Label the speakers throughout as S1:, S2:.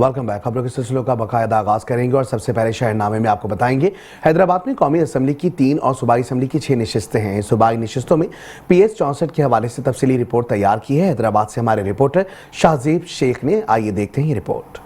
S1: Welcome back. खबरों के सिलसिलों का बाकायदा आगाज करेंगे और सबसे पहले शहरनामे में आपको बताएंगे हैदराबाद में कौमी असम्बली की 3 और सूबाई असम्बली की 6 नशिस्तें हैं। सूबाई नशिस्तों में PS 64 के हवाले से तफसीली रिपोर्ट तैयार की है हैदराबाद से हमारे रिपोर्टर शाहजेब शेख ने। आइए देखते हैं ये रिपोर्ट।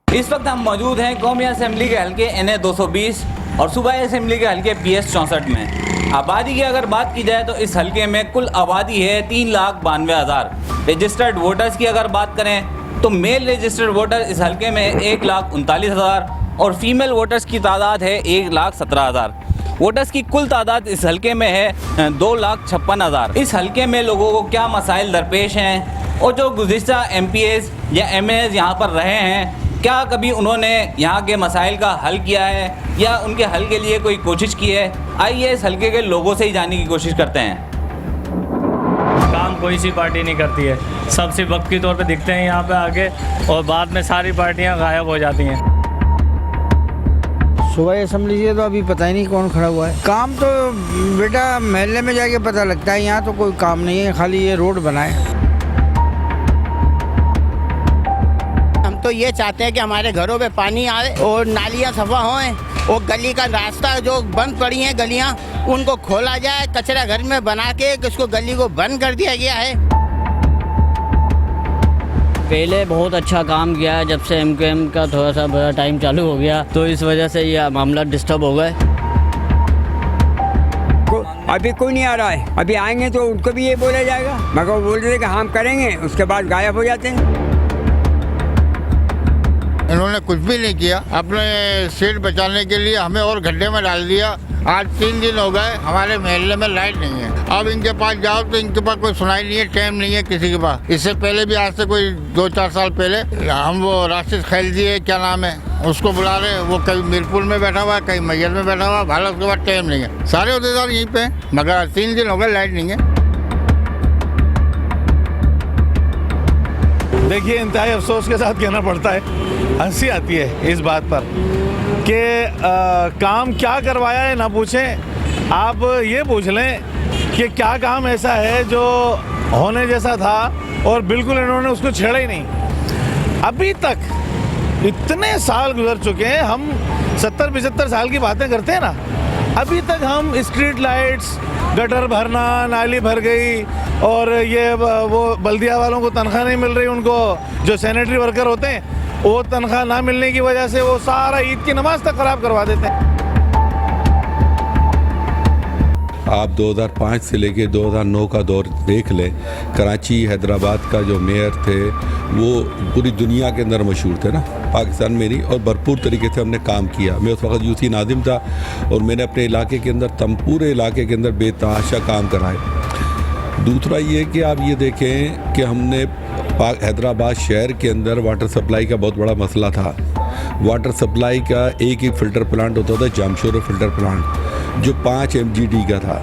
S2: इस वक्त हम मौजूद हैं कौमी असम्बली के हल्के NA 220 और सूबाई असम्बली के हल्के PS 64 में। आबादी की अगर बात की जाए तो इस हल्के में कुल आबादी है 3,92,000। रजिस्टर्ड वोटर्स की अगर बात करें तो मेल रजिस्टर्ड वोटर इस हल्के में 1,39,000 और फीमेल वोटर्स की तादाद है 1,17,000। वोटर्स की कुल तादाद इस हल्के में है 2,56,000। इस हल्के में लोगों को क्या मसाइल दरपेश हैं और जो गुज़िश्ता MPs या MNs यहाँ पर रहे हैं, क्या कभी उन्होंने यहाँ के मसाइल का हल किया है या उनके हल के लिए कोई कोशिश की है। आइए इस हल्के के लोगों से ही जानने की कोशिश करते हैं।
S3: काम कोई सी पार्टी नहीं करती है, सब सिर्फ वक्त के तौर पे दिखते हैं यहाँ पे आके और बाद में सारी पार्टियाँ गायब हो जाती हैं।
S4: सूबाई असम्बली से तो अभी पता ही नहीं कौन खड़ा हुआ है। काम तो बेटा महल्ले में जाके पता लगता है, यहाँ तो कोई काम नहीं है, खाली ये रोड बना है।
S5: हम तो ये चाहते हैं कि हमारे घरों में पानी आए और नालियाँ सफा होएं और गली का रास्ता जो बंद पड़ी हैं गलियाँ उनको खोला जाए। कचरा घर में बना के उसको गली को बंद कर दिया गया है।
S6: पहले बहुत अच्छा काम किया है, जब से MKM का थोड़ा सा बड़ा टाइम चालू हो गया तो इस वजह से ये मामला डिस्टर्ब हो गए।
S7: अभी कोई नहीं आ रहा है, अभी आएंगे तो उनको भी ये बोला जाएगा, मगर वो बोल रहे थे कि हम करेंगे, उसके बाद गायब हो जाते हैं।
S8: इन्होंने कुछ भी नहीं किया, अपने सीट बचाने के लिए हमें और गड्ढे में डाल दिया। आज 3 दिन हो गए हमारे महल्ले में लाइट नहीं है। अब इनके पास जाओ तो इनके पास कोई सुनाई नहीं है, टाइम नहीं है किसी के पास। इससे पहले भी आज से कोई 2-4 साल पहले हम वो राशिद खैलजी है, क्या नाम है, उसको बुला रहे, वो कहीं मीरपुर में बैठा हुआ है, कहीं मैयर में बैठा हुआ है, भाला उसके बाद टाइम नहीं है। सारे अहदेदार यहीं पे हैं, मगर 3 दिन हो गए लाइट नहीं है।
S9: देखिए, इंतहाई अफसोस के साथ कहना पड़ता है, हंसी आती है इस बात पर कि काम क्या करवाया है ना पूछें, आप ये पूछ लें कि क्या काम ऐसा है जो होने जैसा था और बिल्कुल इन्होंने उसको छेड़ा ही नहीं। अभी तक इतने साल गुजर चुके हैं, हम 70-75 साल की बातें करते हैं ना, अभी तक हम स्ट्रीट लाइट्स, गटर भरना, नाली भर गई और ये वो बल्दिया वालों को तनख्वाह नहीं मिल रही, उनको जो सैनिटरी वर्कर होते हैं वो तनख्वाह ना मिलने की वजह से वो सारा ईद की नमाज तक खराब करवा देते हैं।
S10: आप 2005 से लेके 2009 का दौर देख लें, कराची हैदराबाद का जो मेयर थे वो पूरी दुनिया के अंदर मशहूर थे ना, पाकिस्तान में नहीं, और भरपूर तरीके से हमने काम किया। मैं उस वक्त यूसी नादिम था और मैंने अपने इलाके के अंदर पूरे इलाके के अंदर बेतहाशा काम कराए। दूसरा ये कि आप ये देखें कि हमने हैदराबाद शहर के अंदर वाटर सप्लाई का बहुत बड़ा मसला था। वाटर सप्लाई का एक फिल्टर प्लांट होता था, जामशोर फिल्टर प्लांट, जो 5 MGD का था।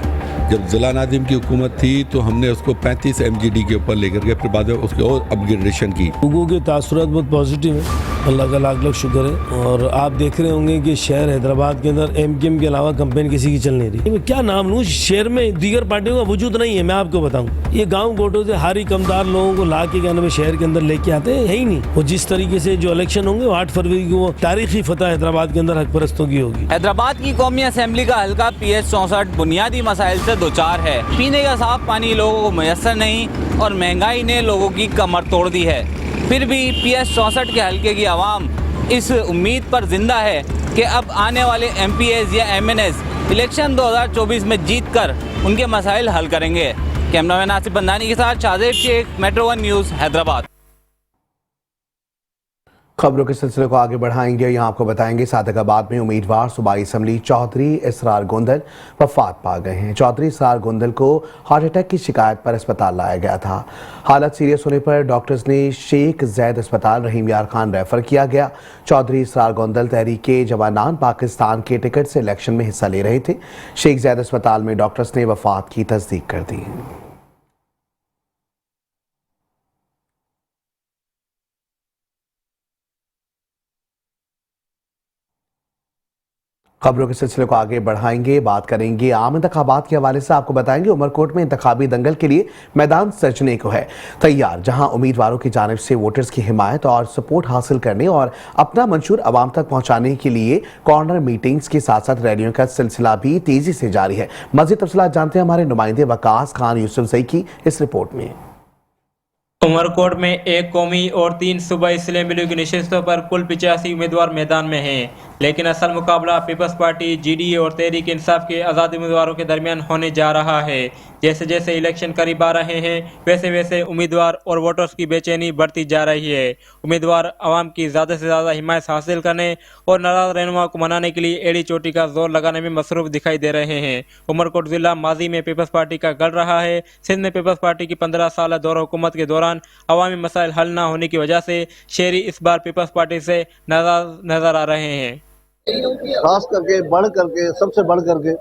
S10: जब ज़िला नादिम की हुकूमत थी तो हमने उसको 35 MGD के ऊपर लेकर गए, फिर बाद में उसकी और अपग्रेडेशन की।
S11: लोगों के तासुरात बहुत पॉजिटिव है, अल्लाह का लाख लाख शुक्र है। और आप देख रहे होंगे कि शहर हैदराबाद के अंदर MKM के अलावा कंपेन किसी की चल नहीं रही। मैं क्या नाम लूँ, शहर में दीगर पार्टियों का वजूद नहीं है। मैं आपको बताऊँ, ये गाँव गोटों से हारी कमदार लोगों को ला के कहने में शहर के अंदर लेके आते हैं, है ही नहीं। और जिस तरीके से जो इलेक्शन होंगे वो 8 फरवरी को तारीखी फतह हैदराबाद के अंदर हक परस्तों की होगी।
S2: हैदराबाद की कौमी असम्बली का हल्का PS 64 बुनियादी मसाइल से दोचार है। पीने का साफ पानी लोगों को मैसर नहीं और महंगाई ने लोगों की कमर तोड़ दी है। फिर भी PS 64 के हल्के की आवाम इस उम्मीद पर जिंदा है कि अब आने वाले MPs या MNs इलेक्शन 2024 में जीतकर उनके मसाइल हल करेंगे। कैमरामैन आसिफ बंदानी के साथ शाहजेब शेख, मेट्रो 1 न्यूज़, हैदराबाद।
S1: खबरों के सिलसिले को आगे बढ़ाएंगे। यहाँ आपको बताएंगे सादकाबाद में उम्मीदवार सूबाई असम्बली चौधरी इसरार गोंदल वफात पा गए हैं। चौधरी इसरार गोंदल को हार्ट अटैक की शिकायत पर अस्पताल लाया गया था। हालत सीरियस होने पर डॉक्टर्स ने शेख जैद अस्पताल रहीम यार खान रेफर किया गया। चौधरी इसरार गोंदल तहरीके जवानान पाकिस्तान के टिकट से इलेक्शन में हिस्सा ले रहे थे। शेख जैद अस्पताल में डॉक्टर्स ने वफात की तस्दीक कर दी। खबरों के सिलसिले को आगे बढ़ाएंगे, बात करेंगे आम इंतखाबात के हवाले से। आपको बताएंगे उमरकोट में इंतखाबी दंगल के लिए मैदान सजने को है तैयार, जहां उम्मीदवारों की जानिब से वोटर्स की हिमायत और सपोर्ट हासिल करने और अपना मंशूर अवाम तक पहुंचाने के लिए कॉर्नर मीटिंग्स के साथ साथ रैलियों का सिलसिला भी तेजी से जारी है। मज़ीद तफसीलात जानते हैं हमारे नुमाइंदे वकास खान यूसुफजई की इस रिपोर्ट में।
S12: उमरकोट में एक कौमी और 3 सूबाई इस्लामी लीग की नशिस्तों पर कुल 85 उम्मीदवार मैदान में हैं, लेकिन असल मुकाबला पीपल्स पार्टी, जीडीए और तहरीक इंसाफ के आज़ाद उम्मीदवारों के दरमियान होने जा रहा है। जैसे जैसे इलेक्शन करीब आ रहे हैं वैसे वैसे उम्मीदवार और वोटर्स की बेचैनी बढ़ती जा रही है। उम्मीदवार आवाम की ज़्यादा से ज़्यादा हिमायत हासिल करने और नाराज़ रहनुमा को मनाने के लिए एड़ी चोटी का जोर लगाने में मसरूफ़ दिखाई दे रहे हैं। उमरकोट ज़िला माजी में पीपल्स पार्टी का गढ़ रहा है। सिंध में पीपल्स पार्टी की 15 साल दौर हुकूमत के दौरान अवामी मसाइल हल न होने की वजह से शहरी इस बार पीपल्स पार्टी से नाराज नजर आ रहे हैं।
S13: खास करके बढ़ करके सबसे बढ़ करके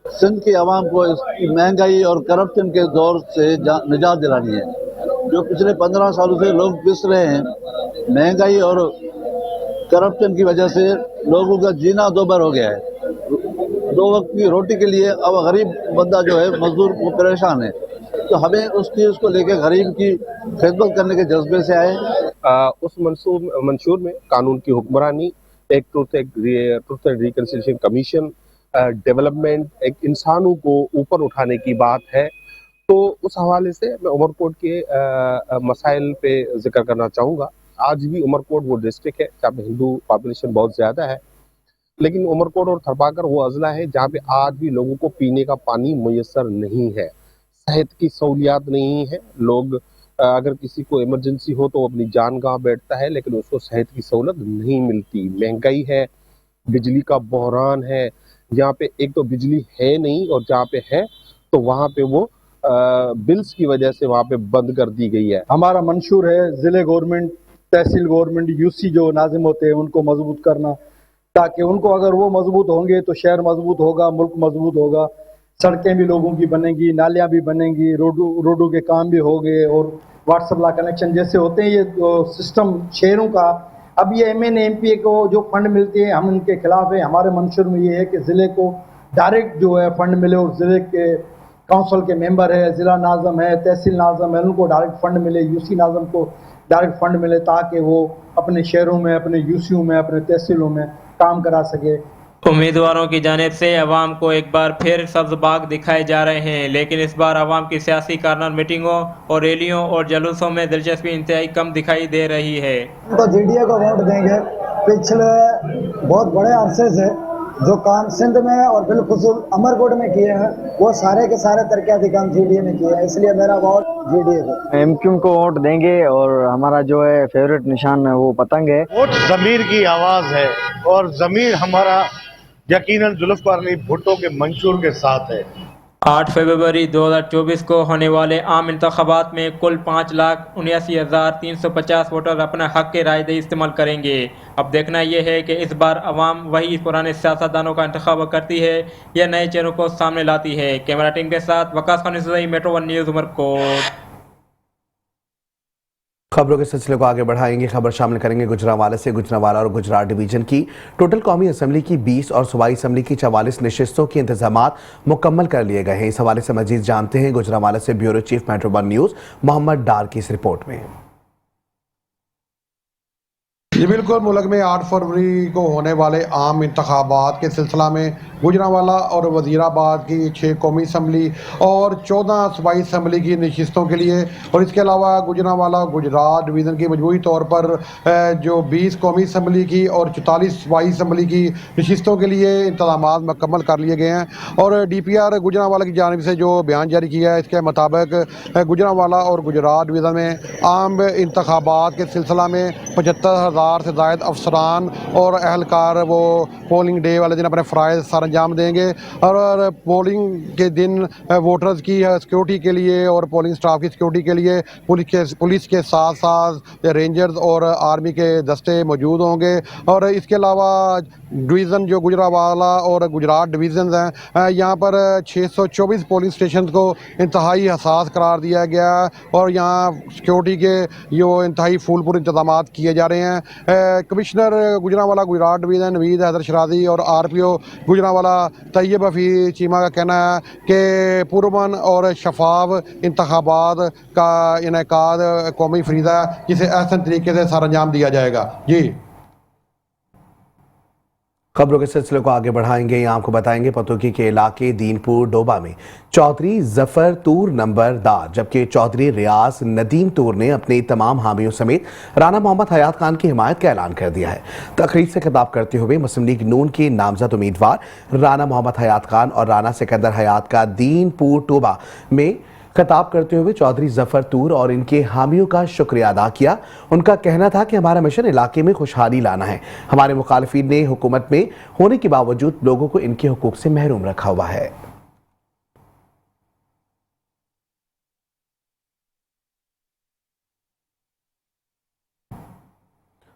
S13: सिंध की आवाम को इस महंगाई और करप्शन के दौर से निजात दिलानी है। जो पिछले 15 सालों से लोग पिस रहे हैं, महंगाई और करप्शन की वजह से लोगों का जीना दोबर हो गया है। 2 वक्त की रोटी के लिए अब गरीब बंदा जो है मजदूर वो परेशान है, तो हमें उसको लेकर गरीब की खिदमत करने के जज्बे से आए।
S14: उस मंशूर में कानून की हुक्मरानी, एक truth and reconciliation commission, development, एक इंसानों को ऊपर उठाने की बात है। तो उस हवाले से मैं उमरकोट के मसाइल पे जिक्र करना चाहूँगा। आज भी उमरकोट वो डिस्ट्रिक्ट है जहाँ पे हिंदू पॉपुलेशन बहुत ज़्यादा है, लेकिन उमरकोट और थरपाकर वो अजला है जहाँ पे आज भी लोगों को पीने का पानी मुयस्सर नहीं है, सेहत की सहूलियात नहीं है। लोग अगर किसी को इमरजेंसी हो तो वो अपनी जान गंवा बैठता है, लेकिन उसको सेहत की सहूलत नहीं मिलती। महंगाई है, बिजली का बहरान है, जहाँ पे एक तो बिजली है नहीं और जहाँ पे है तो वहाँ पे वो बिल्स की वजह से वहाँ पे बंद कर दी गई है।
S15: हमारा मंशूर है ज़िले गवर्नमेंट, तहसील गवर्नमेंट, यूसी जो नाजिम होते हैं उनको मजबूत करना, ताकि उनको अगर वो मजबूत होंगे तो शहर मजबूत होगा, मुल्क मजबूत होगा। सड़कें भी लोगों की बनेंगी, नालियाँ भी बनेंगी, रोडों के काम भी होंगे और वाट्सअप ला कनेक्शन जैसे होते हैं ये सिस्टम शहरों का। अब ये MNA MP को जो फंड मिलते हैं हम उनके खिलाफ है। हमारे मंशूर में ये है कि ज़िले को डायरेक्ट जो है फंड मिले और ज़िले के काउंसिल के मेंबर है, ज़िला नाज़म है, तहसील नाज़म है, उनको डायरेक्ट फंड मिले, यूसी नाज़म को डायरेक्ट फंड मिले, ताकि वो अपने शहरों में, अपने यूसीओं में, अपने तहसीलों में काम करा सके।
S12: उम्मीदवारों की जानिब से अवाम को एक बार फिर सब्ज बाग दिखाए जा रहे हैं, लेकिन इस बार अवाम की सियासी कार्नर मीटिंगों और रैलियों और जुलूसों में दिलचस्पी इंतहाई कम दिखाई दे रही है।
S16: तो जीडीए को वोट देंगे। पिछले बहुत बड़े अरसे से जो काम सिंध में और बिलखुसूस अमरकोट में किए हैं वो सारे के सारे तरक्याती काम जीडीए ने किए हैं, इसलिए मेरा वोट जीडीए को।
S17: एमक्यूएम को वोट देंगे और हमारा जो है फेवरेट निशान है वो पतंग है।
S9: वोट ज़मीर की आवाज़ है और ज़मीर हमारा यकीनन जुल्फ़िकार अली भुट्टो के मंशूर के साथ है।
S12: 8 फरवरी 2024 को होने वाले आम इंतखाबात में कुल 5,79,350 वोटर अपना हक के रायदही इस्तेमाल करेंगे। अब देखना यह है कि इस बार अवाम वही पुराने सियासतदानों का इंतखाब करती है या नए चेहरों को सामने लाती है। कैमरा टीम के साथ वकास खान, मेट्रो 1 न्यूज़, उमरकोट।
S1: खबरों के सिलसिले को आगे बढ़ाएंगे। खबर शामिल करेंगे गुजरांवाला से। गुजरांवाला और गुजरात डिवीजन की टोटल कौमी असम्बली की 20 और सूबाई असम्बली की 44 नशिस्तों के इंतजामात मुकम्मल कर लिए गए हैं। इस हवाले से मजीद जानते हैं गुजरांवाला से bureau chief metro 1 news Mohammad Dar की इस रिपोर्ट में।
S18: जी बिल्कुल, मुल्क में 8 फरवरी को होने वाले आम इंतखाबात के सिलसिला में गुजरांवाला और वज़ीराबाद की 6 कौमी असम्बली और 14 सूबाई असम्बली की नशिस्तों के लिए और इसके अलावा गुजरांवाला और गुजरात डिवीज़न की मजमूई तौर पर जो 20 कौमी असम्बली की और 44 सूबाई असम्बली की नशिस्तों के लिए इंतज़ामात मुकम्मल कर लिए गए हैं। और DPR गुजरांवाला की जानिब से जो बयान जारी किया है इसके मुताबिक गुजरांवाला और गुजरात डिवीज़न में आम इंतखाबात के सिलसिला में 75,000 से ज़ायद अफसरान और अहलकार वो पोलिंग डे वाले दिन अपने फ़राइज़ सर अंजाम देंगे। और पोलिंग के दिन वोटर्स की सिक्योरिटी के लिए और पोलिंग स्टाफ की सिक्योरिटी के लिए पुलिस के साथ साथ रेंजर्स और आर्मी के दस्ते मौजूद होंगे। और इसके अलावा डिवीज़न जो गुजरांवाला और गुजरात डिवीज़न हैं यहाँ पर 624 पोलिंग स्टेशन को इंतहाई हसास करार दिया गया और यहाँ सिक्योरिटी के जो इंतहाई फूलपुर इंतजाम किए जा रहे हैं। कमिश्नर गुजरांवाला गुजरात डिवीज़न नवीद हैदर शरादी और RPO गुजरांवाला तैयब हफीज़ चीमा का कहना है कि पुरअमन और शफाफ इंतखाबात का इनेकाद कौमी फरीदा है जिसे अहसन तरीके से सर अंजाम दिया जाएगा। जी
S1: खबरों के सिलसिले को आगे बढ़ाएंगे। यहाँ आपको बताएंगे पतोकी के इलाके दीनपुर डोबा में चौधरी जफर तूर नंबरदार जबकि चौधरी रियाज नदीम तूर ने अपने तमाम हामियों समेत राना मोहम्मद हयात खान की हिमायत का ऐलान कर दिया है। तकरीर से खिताब करते हुए मुस्लिम लीग नून के नामजद उम्मीदवार राना मोहम्मद हयात खान और राना सिकंदर हयात का दीनपुर डोबा में खिताब करते हुए चौधरी जफर तूर और इनके हामियों का शुक्रिया अदा किया। उनका कहना था कि हमारा मिशन इलाके में खुशहाली लाना है। हमारे मुखालिफिन ने हुकूमत में होने के बावजूद लोगों को इनके हुकूक से महरूम रखा हुआ है।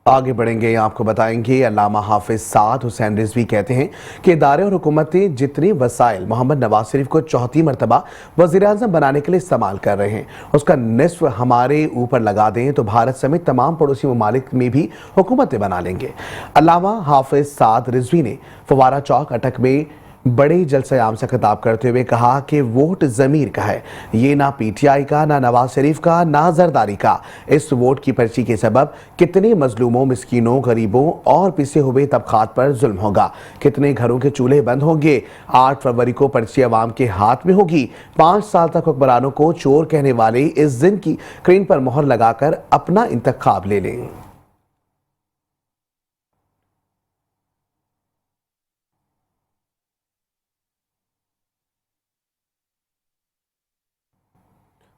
S1: आगे बढ़ेंगे, आपको बताएंगे अल्लामा हाफिज साद हुसैन रिजवी कहते हैं कि इदारे और हुकूमतें जितने वसाइल मोहम्मद नवाज शरीफ को चौथी मरतबा वज़ीर-ए-आज़म बनाने के लिए इस्तेमाल कर रहे हैं उसका निस्फ हमारे ऊपर लगा दें तो भारत समेत तमाम पड़ोसी ममालिक में भी हुकूमतें बना लेंगे। अल्लामा हाफिज साद रिजवी ने फवारा चौक अटक में बड़े जलसे आम से खिताब करते हुए कहा कि वोट ज़मीर का है, ये ना PTI का, ना नवाज शरीफ का, ना जरदारी का। इस वोट की पर्ची के सबब कितने मजलूमों, मिस्कीनों, गरीबों और पिसे हुए तबकात पर जुल्म होगा, कितने घरों के चूल्हे बंद होंगे। 8 फरवरी को पर्ची अवाम के हाथ में होगी। 5 साल तक हुक्मरानों को चोर कहने वाले इस दिन की स्क्रीन पर मोहर लगाकर अपना इंतखाब ले लें।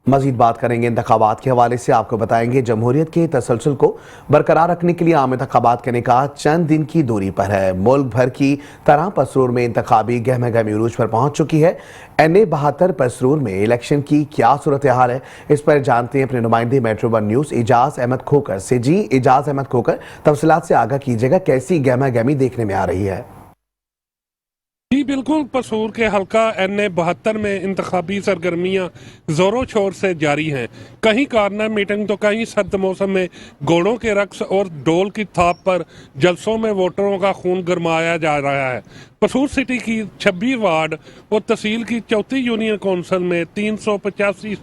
S1: मजीद बात करेंगे इंतखाबात के हवाले से। आपको बताएंगे जमहूरियत के तसलसल को बरकरार रखने के लिए आम इंतखाबात का निकाह चंद दिन की दूरी पर है। मुल्क भर की तरह पसरूर में इंतखाबी गहमा गहमी उरूज पर पहुंच चुकी है। NA 72 पसरूर में इलेक्शन की क्या सूरत हाल है, इस पर जानते हैं अपने नुमाइंदे मेट्रो 1 न्यूज़ एजाज अहमद खोकर से। जी एजाज अहमद खोकर, तफसीलात से आगाह कीजिएगा, कैसी गहमा गहमी देखने में आ रही है?
S19: जी बिल्कुल, पसूर के हल्का NA 72 में इंतखाबी सरगर्मियाँ ज़ोरों शोर से जारी हैं। कहीं कार्नर मीटिंग तो कहीं सर्द मौसम में घोड़ों के रक्स और ढोल की थाप पर जलसों में वोटरों का खून गरमाया जा रहा है। पसूर सिटी की 26 वार्ड और तहसील की 34 यूनियन कौंसिल में 385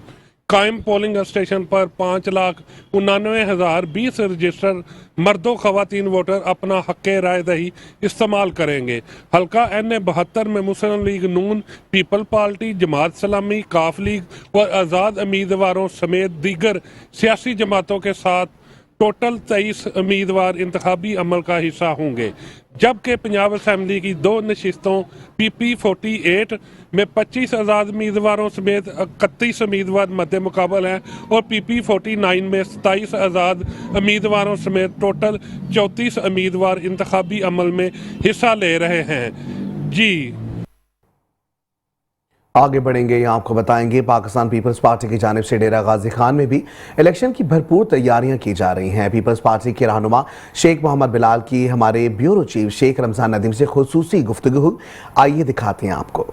S19: कायम पोलिंग स्टेशन पर 5,99,020 रजिस्टर मर्दों खवातीन वोटर अपना हक़ राय दही इस्तेमाल करेंगे। हल्का NA 72 में मुस्लिम लीग नून, पीपल पार्टी, जमात इस्लामी, काफ लीग और आज़ाद उम्मीदवारों समेत दीगर सियासी जमातों के साथ टोटल 23 उम्मीदवार इंतखाबी अमल का हिस्सा होंगे, जबकि पंजाब असम्बली की 2 नशिस्तों PP 48 में 25 आज़ाद उम्मीदवारों समेत 31 उम्मीदवार मद्दे मुकाबल हैं और PP 49 में 27 आज़ाद उम्मीदवारों समेत टोटल 34 उम्मीदवार इंतखाबी अमल में हिस्सा ले रहे हैं। जी
S1: आगे बढ़ेंगे, यहाँ आपको बताएंगे पाकिस्तान पीपल्स पार्टी की जानिब से डेरा गाजी खान में भी इलेक्शन की भरपूर तैयारियां की जा रही हैं। पीपल्स पार्टी के रहनुमा शेख मोहम्मद बिलाल की हमारे ब्यूरो चीफ शेख रमजान नदीम से खुसूसी गुफ्तगू, आइए दिखाते हैं आपको।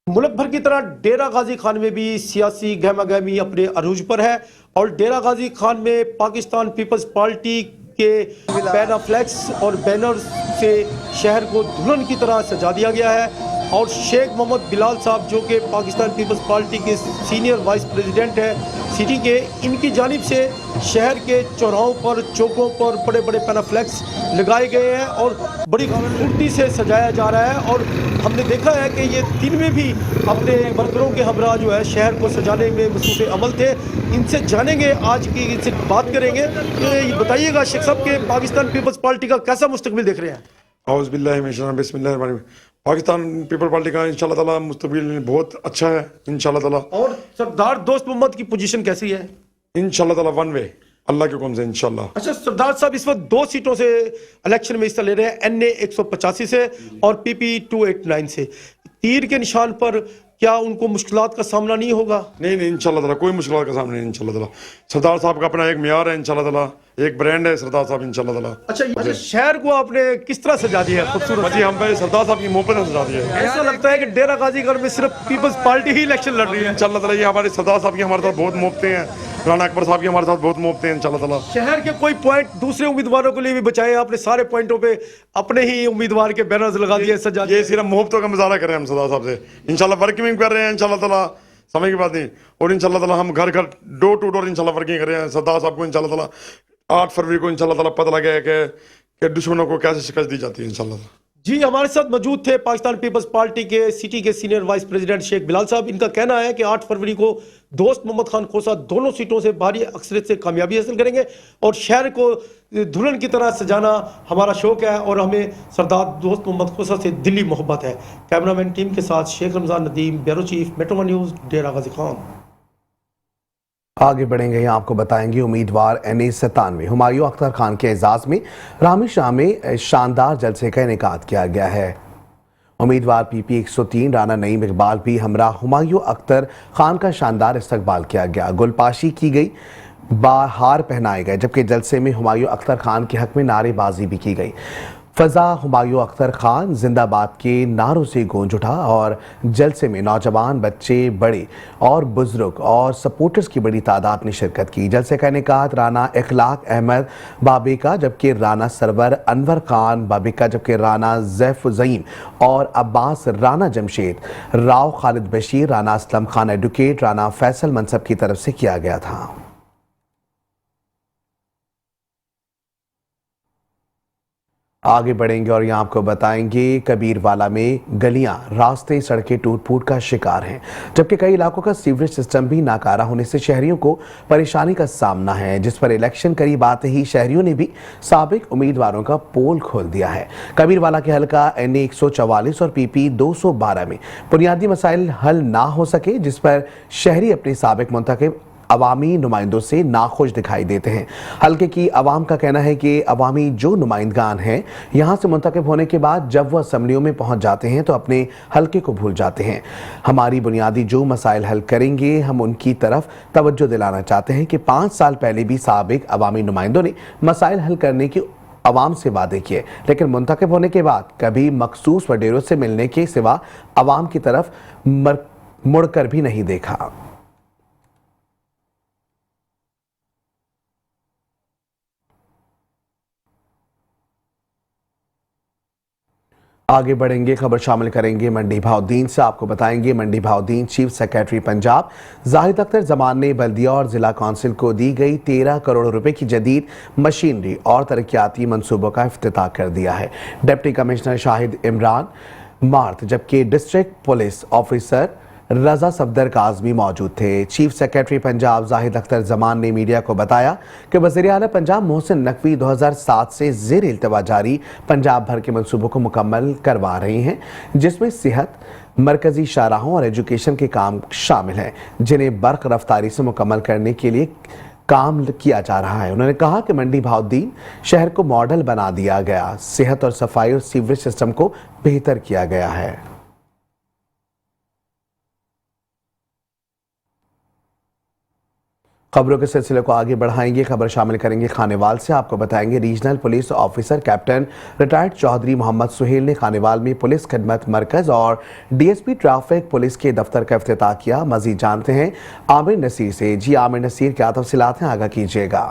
S20: मुल्क भर की तरह डेरा गाजी खान में भी सियासी गहमा गहमी अपने अरूज पर है और डेरा गाजी खान में पाकिस्तान पीपल्स पार्टी के पैना फ्लैक्स और बैनर से शहर को दुल्हन की तरह सजा दिया गया है और शेख मोहम्मद बिलाल साहब जो कि पाकिस्तान पीपल्स पार्टी के सीनियर वाइस प्रेसिडेंट हैं सिटी के, इनकी जानिब से शहर के चौराहों पर, चौकों पर बड़े बड़े पैना फ्लैक्स लगाए गए हैं और बड़ी खूबसूरती से सजाया जा रहा है। और हमने देखा है कि ये दिन में भी अपने वर्करों के हमरा जो है शहर को सजाने में मसरूफ़ अमल थे। इनसे जानेंगे, आज की इनसे बात करेंगे। ये बताइएगा शेख साहब के पाकिस्तान पीपल्स पार्टी का कैसा मुस्तकबिल देख रहे हैं?
S21: पाकिस्तान पीपल पार्टी का इंशाल्लाह ताला मुस्तकबिल बहुत अच्छा है इंशाल्लाह ताला।
S20: और सरदार दोस्त मोहम्मद की पोजीशन कैसी है?
S21: इंशाल्लाह ताला 1 वे, अल्लाह के हुक्म से इंशाल्लाह।
S20: अच्छा, सरदार साहब इस वक्त 2 सीटों से इलेक्शन में हिस्सा ले रहे हैं, NA 185 से और PP 289 से। तीर के निशान पर क्या उनको मुश्किलात का सामना नहीं होगा?
S21: नहीं इंशाल्लाह ताला कोई मुश्किलात का सामना नहीं इंशाल्लाह ताला। सरदार साहब का अपना एक मियार है इंशाल्लाह ताला, एक ब्रांड है सरदार साहब इंशाल्लाह ताला।
S20: अच्छा, शहर को आपने किस तरह सजा दिया है? खूबसूरत
S21: जी, हम पे सरदार साहब की मोहब्बत ने सजा दिया है।
S20: ऐसा लगता है कि डेरा गाजीगढ़ में सिर्फ पीपल्स पार्टी ही इलेक्शन लड़ रही है।
S21: इंशाल्लाह ताला ये हमारे सरदार साहब की हमारे साथ बहुत मोहब्बतें हैं राना अकबर साहब की हमारे साथ बहुत मोहब्बतें हैं इंशाल्लाह ताला।
S20: शहर के कोई पॉइंट दूसरे उम्मीदवारों के लिए भी बचाए, आपने सारे पॉइंटों पे अपने ही उम्मीदवार के बैनर्स लगा दिए सजा।
S21: ये सिर्फ मोहब्बतों का मुजाहरा कर रहे हैं हम सरदार साहब से, इंशाल्लाह वर्किंग कर रहे हैं इंशाल्लाह ताला, समय की बात नहीं। और इंशाल्लाह ताला हम घर घर डोर टू डोर इंशाल्लाह वर्किंग कर रहे हैं। सरदार साहब को इंशाल्लाह ताला 8 फरवरी को इंशाल्लाह ताला पता लगा है कि दुश्मनों को कैसे शिकस्त दी जाती है इंशाल्लाह।
S20: जी, हमारे साथ मौजूद थे पाकिस्तान पीपल्स पार्टी के सिटी के senior vice president Sheikh Bilal sahab. इनका कहना है कि 8 फरवरी को दोस्त मोहम्मद खान खोसा दोनों सीटों से भारी अक्सरियत से कामयाबी हासिल करेंगे और शहर को दुल्हन की तरह सजाना हमारा शौक है और हमें सरदार दोस्त मोहम्मद खोसा से दिली मोहब्बत है। कैमरामैन टीम के साथ Sheikh Ramzan Nadeem, bureau chief, metro news, Dera Ghazi Khan.
S1: आगे बढ़ेंगे, यहाँ आपको बताएंगे उम्मीदवार NA97 हुमायूं अख्तर खान के एजाज में रामी शाह में शानदार जलसे का इनेकाद किया गया है। उम्मीदवार PP 103 राना नईम इकबाल भी हमरा हुमायूं अख्तर खान का शानदार इस्तकबाल किया गया, गुलपाशी की गई, बाहार पहनाए गए, जबकि जलसे में हुमायूं अख्तर खान के हक में नारेबाजी भी की गई। फजा हुमायूं अख्तर खान जिंदाबाद के नारों से गूंज उठा और जलसे में नौजवान, बच्चे, बड़े और बुजुर्ग और सपोर्टर्स की बड़ी तादाद ने शिरकत की। जलसे का इनेकाद राना इखलाक अहमद बाबिका, जबकि राना सरवर अनवर खान बाबिका, जबकि राना जैफ ज़ईम और अब्बास राना जमशेद, राव खालिद बशीर, राना असलम खान एडवोकेट, राना फैसल मनसब की तरफ से किया गया था। आगे बढ़ेंगे और यहाँ आपको बताएंगे कबीरवाला में गलियां, रास्ते, सड़कें टूट फूट का शिकार हैं, जबकि कई इलाकों का सीवरेज सिस्टम भी नाकारा होने से शहरियों को परेशानी का सामना है, जिस पर इलेक्शन करीब आते ही शहरियों ने भी साबिक उम्मीदवारों का पोल खोल दिया है। कबीरवाला के हल्का NA 144 और PP 212 में बुनियादी मसाइल हल ना हो सके, जिस पर शहरी अपने साबिक मुंतखब अवामी नुमाइंदों से नाखुश दिखाई देते हैं। हल्के की अवाम का कहना है कि अवामी जो नुमाइंदगान हैं यहाँ से मुंतखब होने के बाद जब वह असम्बलियों में पहुँच जाते हैं तो अपने हल्के को भूल जाते हैं। हमारी बुनियादी जो मसाइल हल करेंगे हम उनकी तरफ तवज्जो दिलाना चाहते हैं कि 5 साल पहले भी साबिक अवामी नुमाइंदों ने मसाइल हल करने की अवाम से वादे किए, लेकिन मुंतखब होने के बाद कभी मखसूस वडेरों से मिलने के सिवा अवाम की तरफ मुड़कर भी नहीं देखा। आगे बढ़ेंगे, खबर शामिल करेंगे मंडी भाउद्दीन से। आपको बताएंगे मंडी भाउद्दीन चीफ सेक्रेटरी पंजाब जाहिद अख्तर जमान ने बल्दिया और जिला काउंसिल को दी गई 13 करोड़ रुपए की जदीद मशीनरी और तरक्याती मंसूबों का इफ्तिताह कर दिया है। Deputy commissioner Shahid Imran math, जबकि डिस्ट्रिक्ट पुलिस ऑफिसर रजा सफदर काजमी मौजूद थे। चीफ सेक्रेटरी पंजाब जाहिद अख्तर जमान ने मीडिया को बताया कि वज़ीर आला पंजाब मोहसिन नकवी 2007 से ज़ेर इल्तवा जारी पंजाब भर के मंसूबों को मुकम्मल करवा रही हैं, जिसमें सेहत, मरकजी शाहराहों और एजुकेशन के काम शामिल हैं, जिन्हें बर्क रफ्तारी से मुकम्मल करने के लिए काम किया जा रहा है। उन्होंने कहा कि मंडी भाउद्दीन शहर को मॉडल बना दिया गया, सेहत और सफाई और सीवरेज सिस्टम को बेहतर किया गया है। खबरों के सिलसिले को आगे बढ़ाएंगे, खबर शामिल करेंगे खानेवाल से। आपको बताएंगे regional police officer captain retired Chaudhry Mohammad Suhail ने खानेवाल में पुलिस खिदमत मरकज और DSP ट्रैफिक पुलिस के दफ्तर का इफ्तिताह किया। मजीद जानते हैं आमिर नसीर से। जी आमिर नसीर, क्या तफसीलात हैं, आगाह कीजिएगा।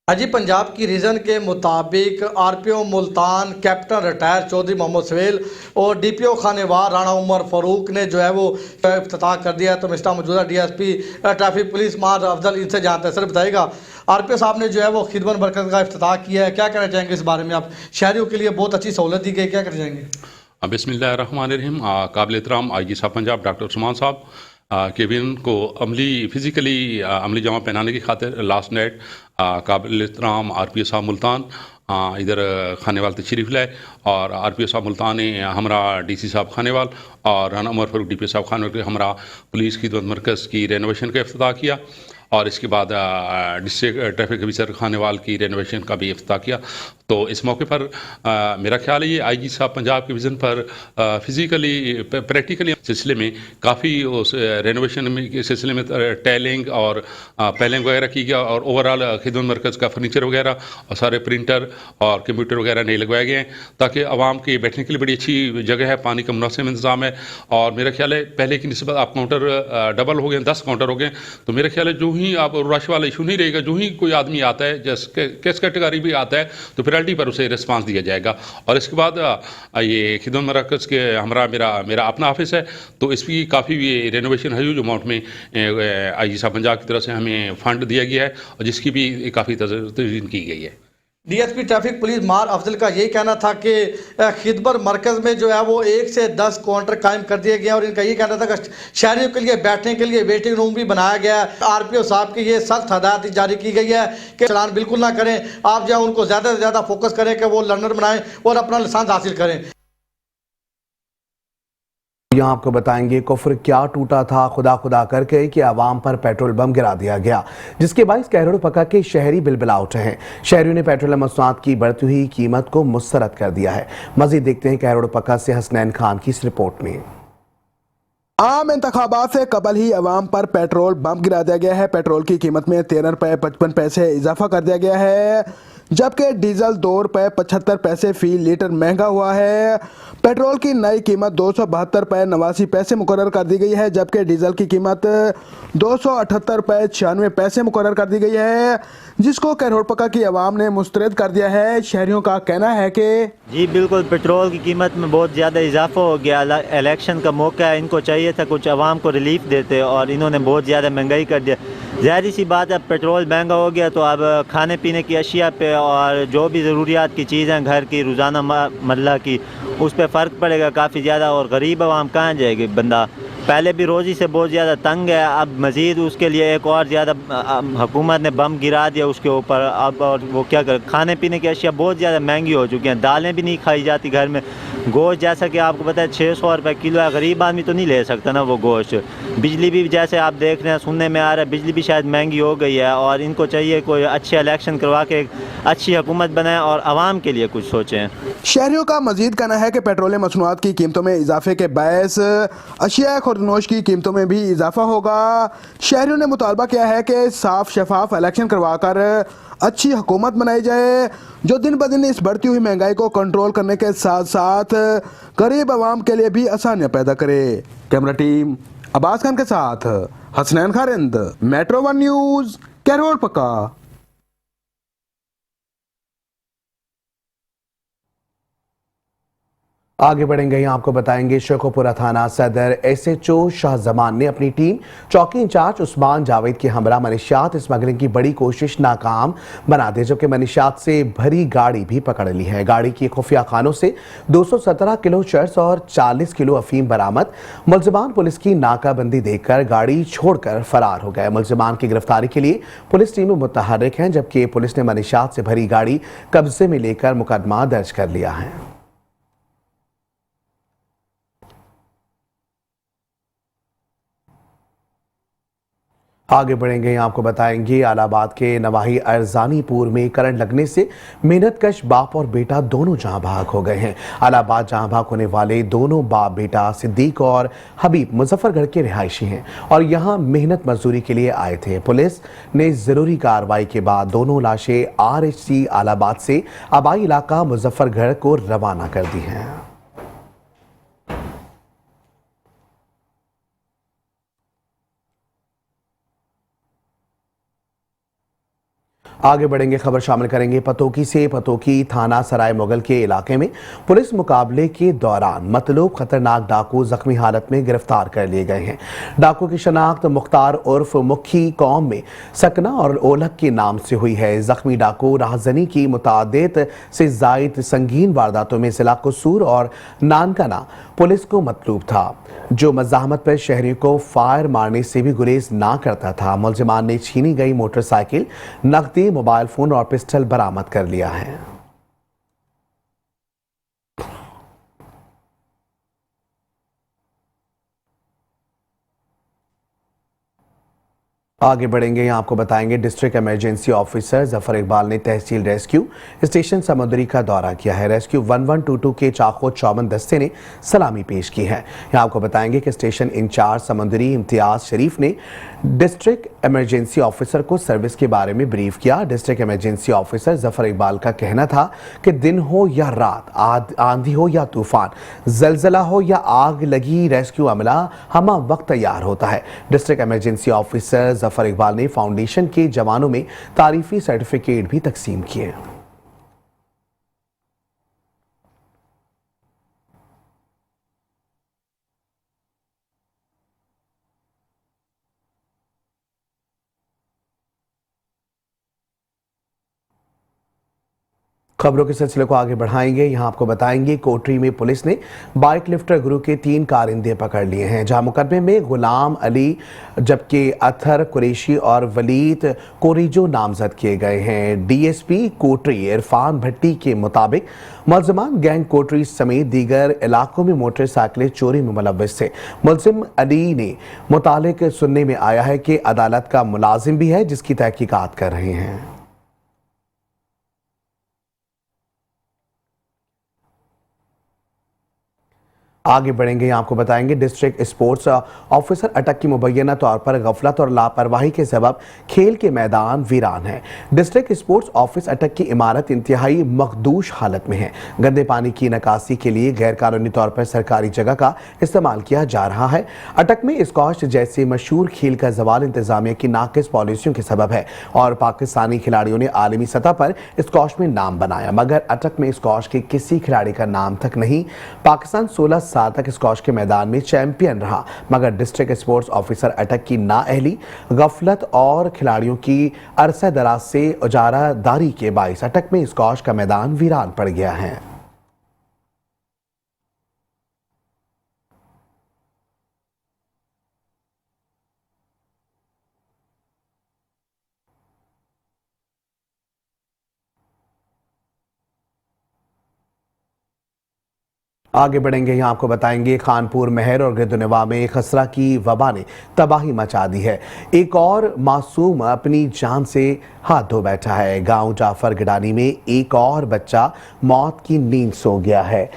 S3: अजी पंजाब की रीजन के मुताबिक RPO Multan captain retire Chaudhry Mohammad Suhail और DPO खानेवाल राणा उमर फारूक ने जो है वो इफ्तिताह कर दिया है। तो मिस्टर मौजूदा DSP ट्रैफिक पुलिस मार अफजल इनसे जानते हैं। सर बताइएगा, RPO साहब ने जो है वो खिदमत मरकज़ का इफ्तिताह किया है, क्या कहना चाहेंगे इस बारे में? आप शहरियों के लिए बहुत अच्छी सहूलत दी गई, क्या कहना चाहेंगे?
S22: बिस्मिल्लाहिर्रहमानिर्रहीम। काबिल एहतराम IG साहब पंजाब डॉक्टर उस्मान साहब केबिन को फिज़िकली अमली जामा पहनाने की खातिर लास्ट नाइट काबिल एहतराम RPO साहब मुल्तान इधर खानेवाल तशरीफ़ लाए और RPO साहब मुल्तान ने हमरा DC साहब खानेवाल और राना उमर फारूक DPO साहब खानेवाल के हमरा पुलिस खिदमत मरकज़ की रेनोवेशन का इफ्तिताह किया और इसके बाद डिस्ट्रिक्ट ट्रैफिक ऑफिसर खानेवाल की रेनोवेशन का भी इफ्तिताह किया। तो इस मौके पर मेरा ख्याल है ये आईजी साहब पंजाब के विज़न पर फिज़िकली प्रैक्टिकली सिलसिले में काफ़ी उस रेनोवेशन में के सिलसिले में टाइलिंग और पैलिंग वगैरह की गया और ओवरऑल खिदमत मरकज़ का फर्नीचर वगैरह और सारे प्रिंटर और कंप्यूटर वगैरह नहीं लगवाए गए हैं ताकि आवाम के बैठने के लिए बड़ी अच्छी जगह है, पानी का मुनासिब इंतज़ाम है। और मेरा ख्याल है पहले की निस्बत आप काउंटर डबल हो गए, 10 काउंटर हो गए, तो मेरा ख्याल है जो ही आप रश वाला इशू नहीं रहेगा, जो ही कोई आदमी आता है जैसे किस कैटेगरी भी आता है तो प्रायोरिटी पर उसे रिस्पांस दिया जाएगा। और इसके बाद ये खिदमत मरकज़ के हमारा मेरा अपना ऑफिस है, तो इसकी काफ़ी ये रेनोवेशन ह्यूज अमाउंट में आईजी साहब पंजाब की तरफ से हमें फंड दिया गया है और जिसकी भी काफ़ी तज़वीज़ की गई है।
S3: डीएसपी ट्रैफिक पुलिस मार अफजल का यही कहना था कि खिदमत मरकज़ में जो है वो 1 से 10 काउंटर कायम कर दिए गए हैं और इनका ये कहना था कि शहरियों के लिए बैठने के लिए वेटिंग रूम भी बनाया गया है। आरपीओ साहब की ये सख्त हदायत जारी की गई है कि चलान बिल्कुल ना करें, आप जो है उनको ज़्यादा से ज़्यादा फोकस करें कि वो लर्नर बनाएं और अपना लाइसेंस हासिल करें।
S1: यहाँ आपको बताएंगे कुफ्र क्या टूटा था खुदा खुदा करके कि आवाम पर पेट्रोल बम गिरा दिया गया, जिसके बाइस कैरोड़ पका के शहरी बिलबिला उठे हैं। शहरियों ने पेट्रोल मसनूआत की बढ़ती हुई कीमत को मुस्तरद कर दिया है। मजीद देखते हैं कैरोड़ पका से हसनैन खान की इस रिपोर्ट में।
S4: आम इंतखाबात से कबल ही अवाम पर पेट्रोल बम गिरा दिया गया है। पेट्रोल की कीमत में 13 रुपये 55 पैसे इजाफा कर दिया गया है, जबकि डीजल 2 रुपये 75 पैसे फी लीटर महंगा हुआ है। पेट्रोल की नई कीमत 272 रुपये 89 पैसे मुकर्रर कर दी गई है, जबकि डीजल की कीमत 278 रुपये 96 पैसे मुकर्रर कर दी गई है, जिसको कैरोड़ पका की आवाम ने मुस्तरद कर दिया है। शहरियों का कहना है कि
S5: जी बिल्कुल, पेट्रोल की कीमत में बहुत ज़्यादा इजाफा हो गया। इलेक्शन का मौका है, इनको चाहिए था कुछ आवाम को रिलीफ देते और इन्होंने बहुत ज़्यादा महंगाई कर दिया। ज़ाहिर सी बात है, पेट्रोल महंगा हो गया तो अब खाने पीने की अशिया पे और जो भी ज़रूरियात की चीज़ें घर की रोज़ाना मल्ला की उस पर फ़र्क पड़ेगा काफ़ी ज़्यादा। और गरीब आवाम कहाँ जाएगी, बंदा पहले भी रोज़ी से बहुत ज़्यादा तंग है, अब मज़ीद उसके लिए एक और ज़्यादा हुकूमत ने बम गिरा दिया उसके ऊपर। अब और वो क्या कर, खाने पीने की अशिया बहुत ज़्यादा महंगी हो चुकी हैं, दालें भी नहीं खाई जाती घर में। गोश्त जैसा कि आपको पता है 600 रुपये किलो है, गरीब आदमी तो नहीं ले सकता ना वो गोश्त। बिजली भी जैसे आप देख रहे हैं, सुनने में आ रहा है बिजली भी शायद महंगी हो गई है और इनको चाहिए कोई अच्छे इलेक्शन करवा के अच्छी हुकूमत बनाए और आवाम के लिए कुछ सोचें।
S4: शहरियों का मजीद कहना है कि पेट्रोल मसनूआत की कीमतों में इजाफे के बायस अशिया खुर्दनोश की कीमतों में भी इजाफा होगा। शहरियों ने मुतालबा किया है कि साफ शफाफ इलेक्शन करवाकर अच्छी हुकूमत बनाई जाए, जो दिन ब दिन इस बढ़ती हुई महंगाई को कंट्रोल करने के साथ साथ गरीब आवाम के लिए भी आसानियां पैदा करे। कैमरा टीम अब्बास खान के साथ हसनैन खारिंद, मेट्रो 1 न्यूज़, कैरोड़ पका।
S1: आगे बढ़ेंगे, यहाँ आपको बताएंगे शेखोपुरा थाना सदर SHO शाहजमान ने अपनी टीम चौकी इंचार्ज उस्मान जावेद के हमरा मनीषात स्मगलिंग की बड़ी कोशिश नाकाम बना दी, जबकि मनीषात से भरी गाड़ी भी पकड़ ली है। गाड़ी की खुफिया खानों से 217 किलो चर्स और 40 किलो अफीम बरामद। मुलजिमान पुलिस की नाकाबंदी देखकर गाड़ी छोड़कर फरार हो गए। मुलजिमान की गिरफ्तारी के लिए पुलिस टीमें मुतहर्रिक हैं, जबकि पुलिस ने मनीषात से भरी गाड़ी कब्जे में लेकर मुकदमा दर्ज कर लिया है। आगे बढ़ेंगे, यहाँ आपको बताएंगे आलाबाद के नवाही अरजानीपुर में करंट लगने से मेहनतकश बाप और बेटा दोनों जहां भाग हो गए हैं। आलाबाद जहां भाग होने वाले दोनों बाप बेटा सिद्दीक और हबीब मुजफ्फरगढ़ के रिहायशी हैं और यहां मेहनत मजदूरी के लिए आए थे। पुलिस ने जरूरी कार्रवाई के बाद दोनों लाशें RHC आलाबाद से आबाई इलाका मुजफ्फरगढ़ को रवाना कर दी हैं। आगे बढ़ेंगे, खबर शामिल करेंगे पतोकी से। पतोकी थाना सराय मुगल के इलाके में पुलिस मुकाबले के दौरान मतलूब खतरनाक डाकू जख्मी हालत में गिरफ्तार कर लिए गए हैं। डाकू की शनाख्त मुख्तार उर्फ मुखी कौम में सकना और ओलक के नाम से हुई है। जख्मी डाकू राहजनी की मुतादिद से जायद संगीन वारदातों में जिला कसूर और नानकाना पुलिस को मतलूब था, जो मज़ाहमत पर शहरियों को फायर मारने से भी गुरेज ना करता था। मुलजिमान ने छीनी गई मोटरसाइकिल, नकदी, मोबाइल फोन और पिस्टल बरामद कर लिया है। आगे बढ़ेंगे, यहाँ आपको बताएंगे district emergency officer Zafar Iqbal ने तहसील रेस्क्यू स्टेशन समुद्री का दौरा किया है। रेस्क्यू 1122 के चाको चौबन दस्ते ने सलामी पेश की है। यहाँ आपको बताएंगे कि स्टेशन इंचार्ज समुद्री इम्तियाज शरीफ ने डिस्ट्रिक्ट इमरजेंसी ऑफिसर को सर्विस के बारे में ब्रीफ किया। District emergency officer Zafar Iqbal का कहना था कि दिन हो या रात, आंधी हो या तूफान, जलजला हो या आग लगी, रेस्क्यू अमला हमा वक्त तैयार होता है। District emergency officer Zafar Iqbal ने फाउंडेशन के जवानों में तारीफी सर्टिफिकेट भी तकसीम किए। खबरों के सिलसिले को आगे बढ़ाएंगे, यहाँ आपको बताएंगे कोटरी में पुलिस ने बाइक लिफ्टर गुरु के 3 कारिंदे पकड़ लिए हैं। जहां मुकदमे में गुलाम अली जबकि अथर कुरैशी और वलीद कोरिजो नामजद किए गए हैं। डीएसपी कोटरी इरफान भट्टी के मुताबिक मुलजमान गैंग कोटरी समेत दीगर इलाकों में मोटरसाइकिलें चोरी में मुलव्वस थे। मुलजिम अली ने मुतालिक सुनने में आया है कि अदालत का मुलाजिम भी है जिसकी तहकीकात कर रहे हैं। आगे बढ़ेंगे, आपको बताएंगे डिस्ट्रिक्ट स्पोर्ट्स ऑफिसर अटक की मुबैना तौर पर गफलत और लापरवाही के सबब खेल के मैदान वीरान है। डिस्ट्रिक्ट स्पोर्ट्स ऑफिस अटक की इमारत इंतहाई मखदूश हालत में है। गंदे पानी की निकासी के लिए गैर कानूनी तौर पर सरकारी जगह का इस्तेमाल किया जा रहा है। अटक में स्क्वॉश जैसे मशहूर खेल का जवाल इंतजामिया की नाकिस पॉलिसियों के सबब है और पाकिस्तानी खिलाड़ियों ने आलमी सतह पर स्क्वॉश में नाम बनाया, मगर अटक में स्क्वॉश के किसी खिलाड़ी का नाम तक नहीं। पाकिस्तान 16 साल तक स्क्वॉश के मैदान में चैंपियन रहा, मगर डिस्ट्रिक्ट स्पोर्ट्स ऑफिसर अटक की नाअहली, गफलत और खिलाड़ियों की अरसा दराज से उजारादारी के बाइस अटक में स्क्वॉश का मैदान वीरान पड़ गया है। आगे बढ़ेंगे, यहाँ आपको बताएंगे खानपुर महर और गिरदुनवा में खसरा की वबा ने तबाही मचा दी है। एक और मासूम अपनी जान से हाथ धो बैठा है। गांव जाफर गिडानी में एक और बच्चा मौत की नींद सो गया है।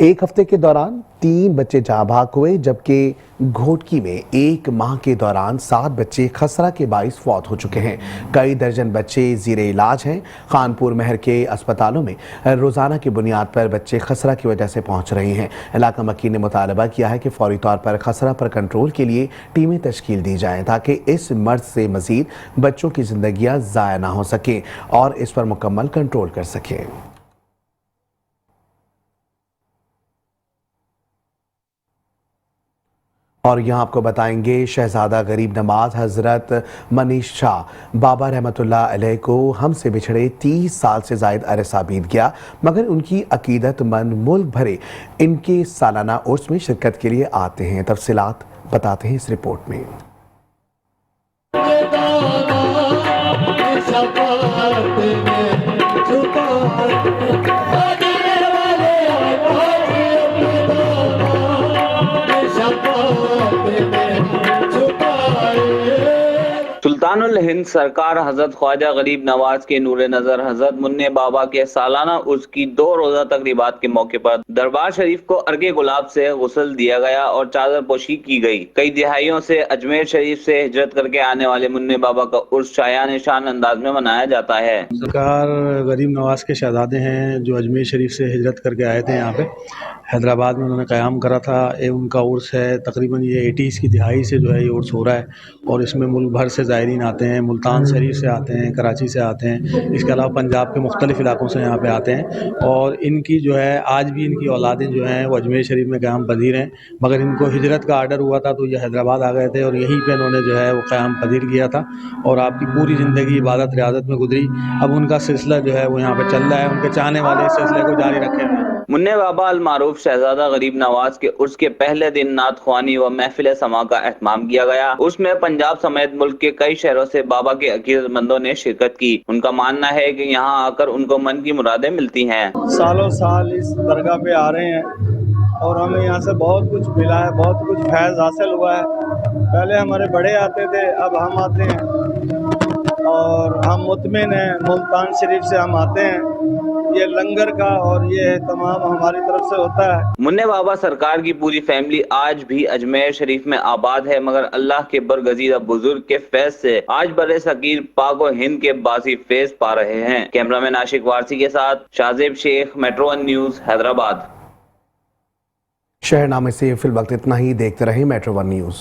S1: एक हफ्ते के दौरान 3 बच्चे जहाँ भाग हुए, जबकि घोटकी में 1 माह के दौरान 7 बच्चे खसरा के बाइस फौत हो चुके हैं। कई दर्जन बच्चे ज़ीरे इलाज हैं। खानपुर महर के अस्पतालों में रोज़ाना की बुनियाद पर बच्चे खसरा की वजह से पहुँच रहे हैं। इलाका मक्की ने मुतालबा किया है कि फौरी तौर पर खसरा पर कंट्रोल के लिए टीमें तश्कील दी जाएँ ताकि इस मर्ज से मज़ीद बच्चों की ज़िंदगियाँ ज़ाया ना हो सकें और इस पर मुकम्मल कंट्रोल कर सकें। और यहाँ आपको बताएंगे शहजादा गरीब नवाज हज़रत मनीष शाह बाबा रहमतुल्लाह अलैह को हमसे बिछड़े 30 साल से ज़ायद अरसा बीत गया, मगर उनकी अकीदतमंद मुल्क भरे इनके सालाना उर्स में शिरकत के लिए आते हैं। तफसीलात बताते हैं इस रिपोर्ट में।
S2: सुल्तानुल हिंद सरकार हजरत ख्वाजा गरीब नवाज के नूरे नजर हजरत मुन्ने बाबा के सालाना उर्स की 2 रोजा तकरीबात के मौके पर दरबार शरीफ को अर्गे गुलाब से गुस्ल दिया गया और चादर पोशी की गई। कई दिहाइयों से अजमेर शरीफ से हिजरत करके आने वाले मुन्ने बाबा का उर्स शायान शान अंदाज में मनाया जाता है।
S6: सरकार गरीब नवाज के शहजादे हैं जो अजमेर शरीफ से हिजरत करके आए थे। यहाँ पे हैदराबाद में उन्होंने क़याम करा था। ये उनका उर्स है। तकरीबन ये 80s की दिहाई से जो है ये उर्स हो रहा है और इसमें मुल्क भर से ज़ायरीन आते हैं। मुल्तान शरीफ से आते हैं, कराची से आते हैं, इसके अलावा पंजाब के मुख्तलिफ इलाकों से यहाँ पे आते हैं। और इनकी जो है आज भी इनकी औलादें जो हैं वो अजमेर शरीफ में क़याम पजीर हैं, मगर इनको हिजरत का आर्डर हुआ था तो ये हैदराबाद आ गए थे और यहीं पे इन्होंने जो है वो क़याम पजीर किया था और आपकी पूरी ज़िंदगी इबादत रियाजत में गुजरी। अब उनका सिलसिला जो है वो यहाँ पर चल रहा है। उनके चाहने वाले इस सिलसिले को जारी रखे हुए हैं।
S2: मुन्ने बाबा अल मारूफ शहजादा गरीब नवाज के उर्स के पहले दिन नात ख्वानी व महफिल समा का एहतमाम किया गया। उसमें पंजाब समेत मुल्क के कई शहरों से बाबा के अकीदतमंदों ने शिरकत की। उनका मानना है कि यहाँ आकर उनको मन की मुरादें मिलती हैं।
S15: सालों साल इस दरगाह पे आ रहे हैं
S7: और हमें यहाँ से बहुत कुछ मिला है, बहुत कुछ फैज़ हासिल हुआ है। पहले हमारे बड़े आते थे, अब हम आते हैं और हम मुतमिन हैं। मुल्तान शरीफ से हम आते हैं, ये लंगर का और ये तमाम हमारी तरफ से होता है।
S2: मुन्ने बाबा सरकार की पूरी फैमिली आज भी अजमेर शरीफ में आबाद है, मगर अल्लाह के बरगजीदा बुजुर्ग के फैज से आज बरे सकीर पाक और हिंद के बासी फैज पा रहे हैं। कैमरामैन आशिक वारसी के साथ शाजिब शेख, मेट्रो 1 न्यूज, हैदराबाद।
S1: शहरनामे से फिल वक्त इतना ही। देखते रहें मेट्रो 1 न्यूज।